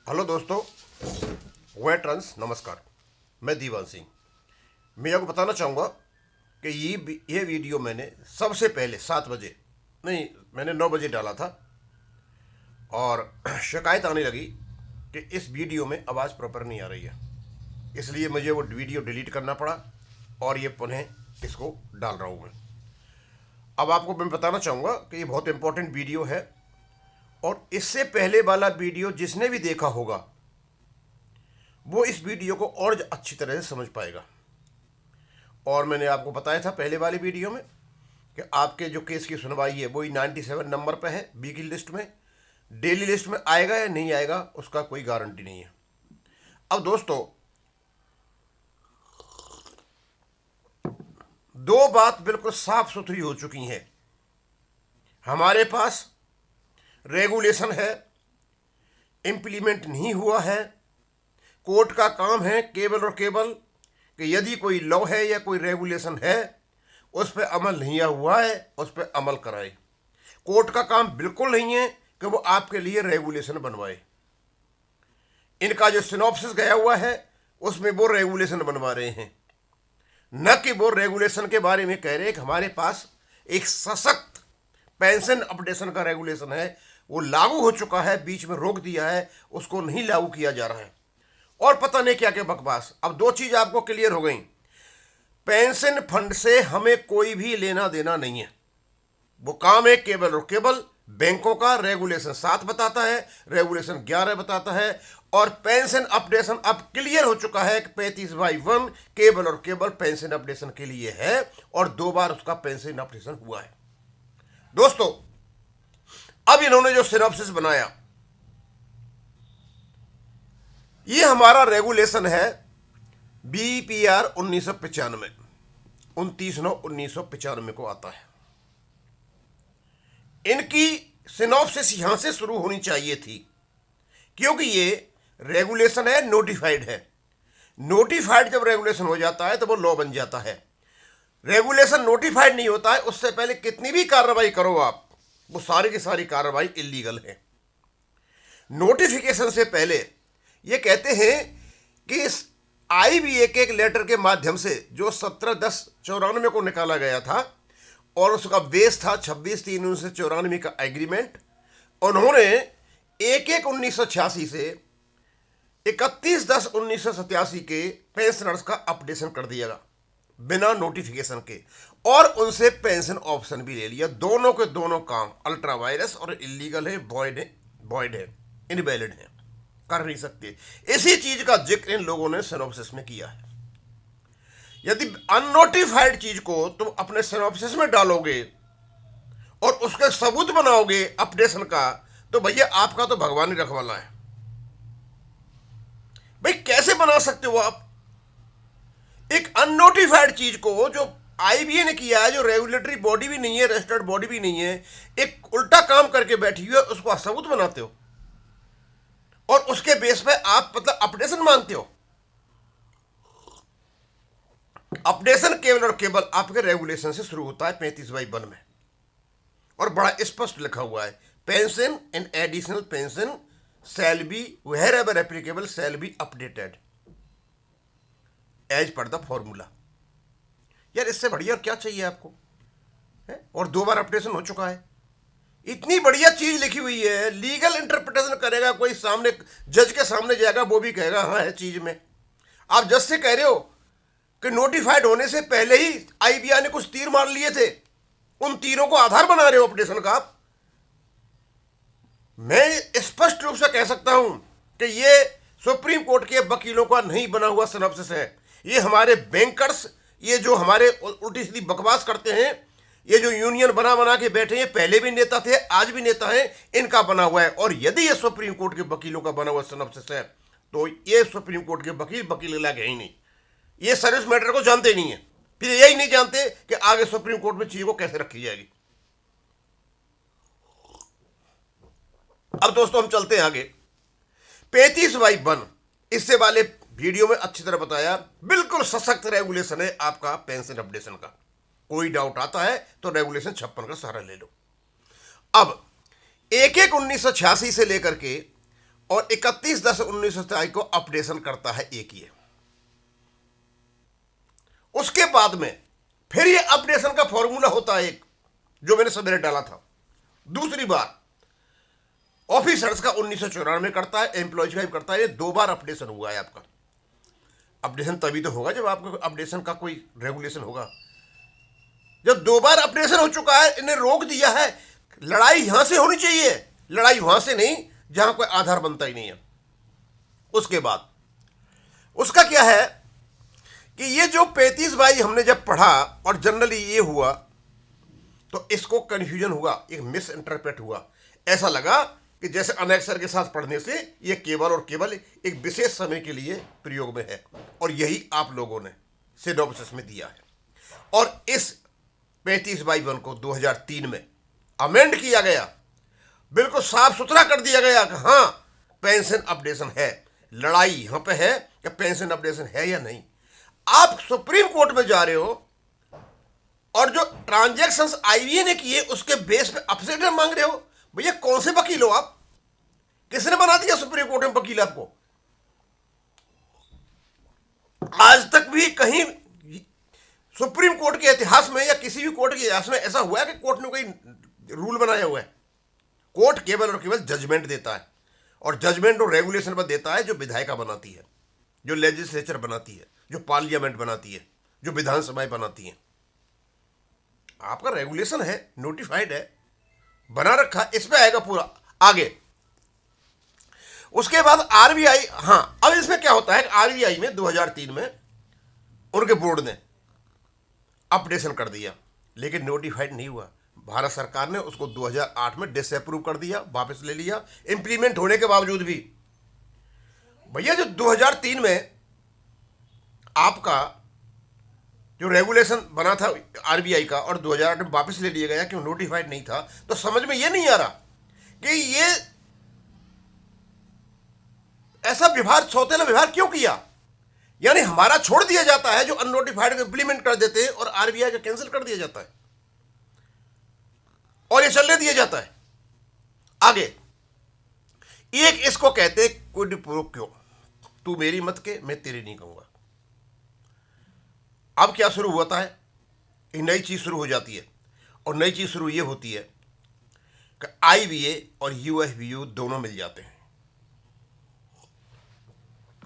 Hello दोस्तों, veterans नमस्कार। मैं दीवान सिंह। मैं आपको बताना चाहूँगा कि ये वीडियो मैंने सबसे पहले 7 बजे नहीं, मैंने 9 बजे डाला था और शिकायत आने लगी कि इस वीडियो में आवाज़ प्रॉपर नहीं आ रही है। इसलिए मुझे वो वीडियो डिलीट करना पड़ा और ये पुनः इसको डाल रहा हूँ मैं। अब आपको मैं बताना चाहूँगा कि ये बहुत इंपॉर्टेंट वीडियो है और इससे पहले वाला वीडियो जिसने भी देखा होगा वो इस वीडियो को और अच्छी तरह से समझ पाएगा। और मैंने आपको बताया था पहले वाली वीडियो में कि आपके जो केस की सुनवाई है वही 97 नंबर पे है बी की लिस्ट में। डेली लिस्ट में आएगा या नहीं आएगा उसका कोई गारंटी नहीं है। अब दोस्तों, दो बात बिल्कुल साफ सुथरी हो चुकी हैं। हमारे पास रेगुलेशन है, इम्प्लीमेंट नहीं हुआ है। कोर्ट का काम है केवल और केवल कि यदि कोई लॉ है या कोई रेगुलेशन है उस पर अमल नहीं हुआ है उस पर अमल कराए। कोर्ट का काम बिल्कुल नहीं है कि वो आपके लिए रेगुलेशन बनवाए। इनका जो सिनॉप्सिस गया हुआ है उसमें वो रेगुलेशन बनवा रहे हैं, न कि वो रेगुलेशन के बारे में कह रहे हैं कि हमारे पास एक सशक्त पेंशन अपडेशन का रेगुलेशन है, वो लागू हो चुका है, बीच में रोक दिया है, उसको नहीं लागू किया जा रहा है और पता नहीं क्या क्या बकवास। अब दो चीज आपको क्लियर हो गई। पेंशन फंड से हमें कोई भी लेना देना नहीं है। वो काम है केवल और केवल बैंकों का। रेगुलेशन 7 बताता है, रेगुलेशन 11 बताता है और पेंशन अपडेशन अब क्लियर हो चुका है कि 35/1 केवल और केवल पेंशन अपडेशन के लिए है और 2 बार उसका पेंशन अपडेशन हुआ है। दोस्तों, अब इन्होंने जो सिनॉप्सिस बनाया, ये हमारा रेगुलेशन है BPR 1995, 29/9/1995 को आता है। इनकी सिनॉप्सिस यहां से शुरू होनी चाहिए थी क्योंकि ये रेगुलेशन है, नोटिफाइड है। नोटिफाइड जब रेगुलेशन हो जाता है तो वो लॉ बन जाता है। रेगुलेशन नोटिफाइड नहीं होता है उससे पहले कितनी भी कार्रवाई करो आप, वो सारी की सारी कार्रवाई इलीगल है। नोटिफिकेशन से पहले ये कहते हैं कि इस IBA के एक लेटर के माध्यम से जो 17/10/94 को निकाला गया था और उसका बेस था 26/3/1994 का एग्रीमेंट, उन्होंने 1/1/1986 से 31/10/1987 के पेंशनर्स का अपडेशन कर दिया बिना नोटिफिकेशन के और उनसे पेंशन ऑप्शन भी ले लिया। दोनों के दोनों काम अल्ट्रा वायरस और इलीगल है, वॉइड है, इनवैलिड है, कर नहीं सकते। इसी चीज का जिक्र इन लोगों ने सिनॉप्सिस में किया है। यदि अननोटिफाइड चीज को तुम अपने सिनॉप्सिस में डालोगे और उसके सबूत बनाओगे अपडेशन का, तो भैया आपका तो भगवान ही रखवाला है। भाई कैसे बना सकते हो आप एक अननोटिफाइड चीज को, जो IBA ने किया है, जो रेगुलेटरी बॉडी भी नहीं है, रजिस्टर्ड बॉडी भी नहीं है, एक उल्टा काम करके बैठी हुई है, उसको सबूत बनाते हो और उसके बेस पे आप मतलब अपडेशन मानते हो। अपडेशन केवल और केवल आपके रेगुलेशन से शुरू होता है 35/1 में और बड़ा स्पष्ट लिखा हुआ है, pension and additional pension shall be wherever applicable shall be updated as per the formula. यार इससे बढ़िया और क्या चाहिए आपको है? और 2 बार अपडेशन हो चुका है। इतनी बढ़िया चीज लिखी हुई है, लीगल इंटरप्रिटेशन करेगा कोई, सामने जज के सामने जाएगा वो भी कहेगा हाँ है चीज में। आप जज से कह रहे हो कि नोटिफाइड होने से पहले ही IBA ने कुछ तीर मार लिए थे, उन तीरों को आधार बना रहे हो अपडेशन का आप। मैं स्पष्ट रूप से कह सकता हूं कि ये सुप्रीम कोर्ट के वकीलों का नहीं बना हुआ सिनॉप्सिस है। ये हमारे बैंकर्स, ये जो हमारे उल्टी सीधी बकवास करते हैं, ये जो यूनियन बना बना के बैठे हैं, पहले भी नेता थे आज भी नेता हैं, इनका बना हुआ है। और यदि ये सुप्रीम कोर्ट के वकीलों का बना हुआ सिनॉप्सिस है तो ये सुप्रीम कोर्ट के वकील लगे ही नहीं, ये सर्विस मैटर को जानते ही नहीं है, फिर यही नहीं जानते कि आगे सुप्रीम कोर्ट में चीजों को कैसे रखी जाएगी। अब दोस्तों हम चलते हैं आगे। 35/1 इससे वाले वीडियो में अच्छी तरह बताया, बिल्कुल सशक्त रेगुलेशन है आपका पेंशन अपडेशन का। कोई डाउट आता है तो रेगुलेशन 56 का सहारा ले लो। अब 1/1/1986 से लेकर के और 31/10/1927 को अपडेशन करता है एक ये। उसके बाद में फिर ये अपडेशन का फॉर्मूला होता है एक, जो मैंने सवेरे डाला था। दूसरी बार ऑफिसर्स का 1994 में करता है, एम्प्लॉयज का भी करता है। ये 2 बार अपडेशन हुआ है आपका। अपडेशन तभी तो होगा जब आपको अपडेशन का कोई रेगुलेशन होगा। जब 2 बार अपडेशन हो चुका है, इन्हें रोक दिया है। लड़ाई यहां से होनी चाहिए, लड़ाई वहां से नहीं जहां कोई आधार बनता ही नहीं है। उसके बाद उसका क्या है कि ये जो 35/22 हमने जब पढ़ा और जनरली ये हुआ तो इसको कंफ्यूजन हुआ, एक मिस इंटरप्रेट हुआ। ऐसा लगा कि जैसे अनेक्सर के साथ पढ़ने से ये केवल और केवल एक विशेष समय के लिए प्रयोग में है, और यही आप लोगों ने सिनॉप्सिस में दिया है। और इस 35/1 को 2003 में अमेंड किया गया, बिल्कुल साफ सुथरा कर दिया गया कि हाँ पेंशन अपडेशन है। लड़ाई यहां पे है कि पेंशन अपडेशन है या नहीं। आप सुप्रीम कोर्ट में जा रहे हो और जो ट्रांजैक्शंस आईवीए ने किए उसके बेस पे अपसेटर मांग रहे हो। भैया कौन से वकील हो आप? किसने बना दिया सुप्रीम कोर्ट में वकील आपको? आज तक भी कहीं सुप्रीम कोर्ट के इतिहास में या किसी भी कोर्ट के इतिहास में ऐसा हुआ है कि कोर्ट ने कोई रूल बनाया हुआ है? कोर्ट केवल और केवल जजमेंट देता है, और जजमेंट और रेगुलेशन पर देता है जो विधायिका बनाती है, जो लेजिस्लेचर बनाती है, जो पार्लियामेंट बनाती है, जो विधानसभाएं बनाती हैं। आपका रेगुलेशन है, नोटिफाइड है, बना रखा, इस पे आएगा पूरा आगे। उसके बाद आरबीआई, हां अब इसमें क्या होता है, आरबीआई में 2003 में उनके बोर्ड ने अपडेशन कर दिया, लेकिन नोटिफाइड नहीं हुआ। भारत सरकार ने उसको 2008 में डिसअप्रूव कर दिया, वापस ले लिया, इंप्लीमेंट होने के बावजूद भी। भैया जो 2003 में आपका जो रेगुलेशन बना था आरबीआई का और 2008 में वापस ले लिया गया क्यों? नोटिफाइड नहीं था। तो समझ में ये नहीं आ रहा कि ये ऐसा व्यवहार, सौतेला व्यवहार क्यों किया। यानी हमारा छोड़ दिया जाता है, जो अननोटिफाइड को इंप्लीमेंट कर देते हैं, और आरबीआई का कैंसिल कर दिया जाता है और ये चलने दिया जाता है आगे। एक इसको कहते हैं क्विड प्रो क्यो, तू मेरी मत के मैं तेरी नहीं कहूंगा। अब क्या शुरू होता है, एक नई चीज शुरू हो जाती है, और नई चीज शुरू ये होती है कि आईवीए और यूएफबीयू दोनों मिल जाते हैं।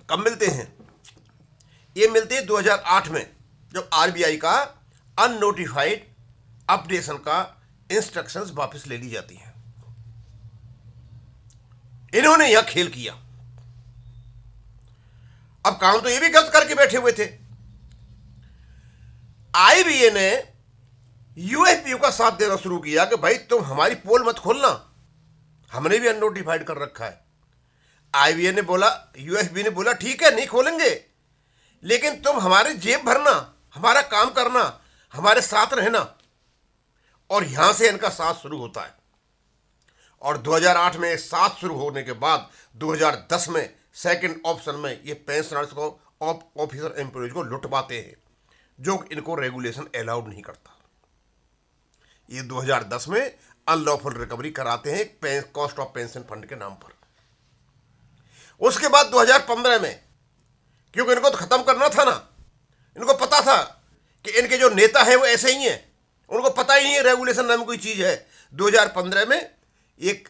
कब मिलते हैं? ये मिलते हैं 2008 में, जब आरबीआई का अननोटिफाइड अपडेशन का इंस्ट्रक्शंस वापस ले ली जाती हैं। इन्होंने यह खेल किया। अब काम तो ये भी गलत करके बैठे हुए थे। आईबीए ने यूएफपीयू का साथ देना शुरू किया कि भाई तुम हमारी पोल मत खोलना, हमने भी अननोटिफाइड कर रखा है। आईबीए ने बोला, यूएफबी ने बोला ठीक है नहीं खोलेंगे, लेकिन तुम हमारी जेब भरना, हमारा काम करना, हमारे साथ रहना। और यहां से इनका साथ शुरू होता है। और 2008 में साथ शुरू होने के बाद 2010 में सेकंड ऑप्शन में ये पेंशनर्स को, ऑफिसर एम्प्लॉयज को लुटवाते हैं, जो इनको रेगुलेशन अलाउड नहीं करता। ये 2010 में अनलॉफुल रिकवरी कराते हैं कॉस्ट ऑफ पेंशन फंड के नाम पर। उसके बाद 2015 में, क्योंकि इनको तो खत्म करना था ना, इनको पता था कि इनके जो नेता हैं वो ऐसे ही हैं, उनको पता ही नहीं है रेगुलेशन नाम कोई चीज है। 2015 में एक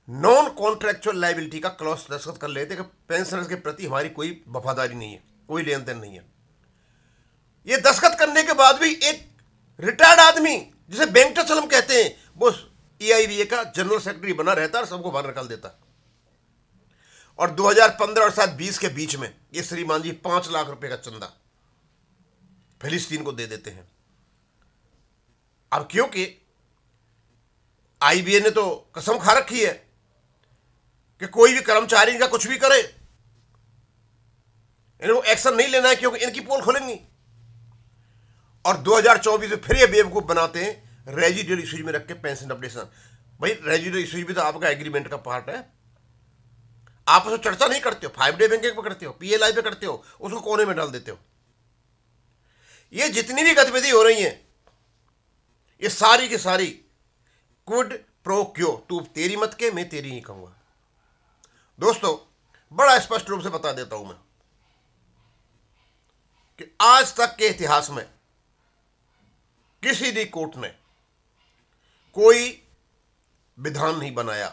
नॉन कॉन्ट्रेक्चुअल लाइबिलिटी का क्लॉज दस्तखत कर लेते कि पेंशनर्स के प्रति हमारी कोई वफादारी नहीं है, कोई लेन देन नहीं है। ये दस्तखत करने के बाद भी एक रिटायर्ड आदमी, जिसे वेंकटेश्वरम कहते हैं, वो ईआईबीए का जनरल सेक्रेटरी बना रहता है और सबको बाहर निकाल देता है। और 2015 और 2020 के बीच में ये श्रीमान जी 5 लाख रुपए का चंदा फिलिस्तीन को दे देते हैं। अब क्योंकि आईबीए ने तो कसम खा रखी है कि कोई भी कर्मचारी इनका कुछ भी करे, इनको एक्शन नहीं लेना है, क्योंकि इनकी पोल खोलेंगी। और 2024 में फिर ये बेवकूफ बनाते हैं रेजिडुअल इश्यूज में रख के पेंशन अपडेशन। भाई रेजिडुअल इश्यूज भी तो आपका एग्रीमेंट का पार्ट है, आप उसमें चर्चा नहीं करते हो। 5 डे बैंकिंग पे करते हो, पीएलआई पे करते हो, उसको कोने में डाल देते हो। ये जितनी भी गतिविधि हो रही है, ये सारी की सारी क्विड प्रो क्यो, तू तेरी मत के मैं तेरी नहीं कहूंगा। दोस्तों, बड़ा स्पष्ट रूप से बता देता हूं मैं कि आज तक के इतिहास में किसी भी कोर्ट ने कोई विधान नहीं बनाया।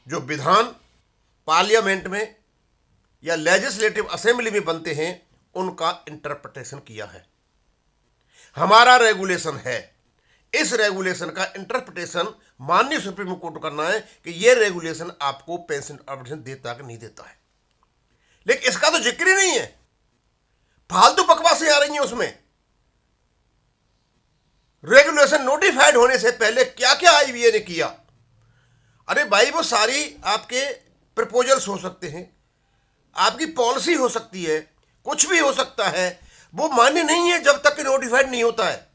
जो विधान पार्लियामेंट में या लेजिस्लेटिव असेंबली में बनते हैं उनका इंटरप्रिटेशन किया है। हमारा रेगुलेशन है, इस रेगुलेशन का इंटरप्रिटेशन माननीय सुप्रीम कोर्ट को करना है कि यह रेगुलेशन आपको पेंशन अपडेशन देता कि नहीं देता है। लेकिन इसका तो जिक्र ही नहीं है, फालतू बकवासें आ रही हैं उसमें। रेगुलेशन नोटिफाइड होने से पहले क्या क्या आईबीए ने किया, अरे भाई वो सारी आपके प्रपोजल्स हो सकते हैं, आपकी पॉलिसी हो सकती है, कुछ भी हो सकता है, वो मान्य नहीं है जब तक कि नोटिफाइड नहीं होता है।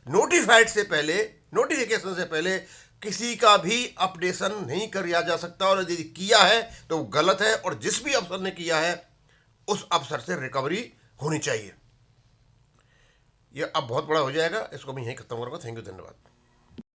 नोटिफाइड से पहले, नोटिफिकेशन से पहले किसी का भी अपडेशन नहीं किया जा सकता, और यदि किया है तो वो गलत है, और जिस भी अफसर ने किया है उस अफसर से रिकवरी होनी चाहिए। यह अब बहुत बड़ा हो जाएगा, इसको मैं यहीं खत्म करूंगा। थैंक यू, धन्यवाद।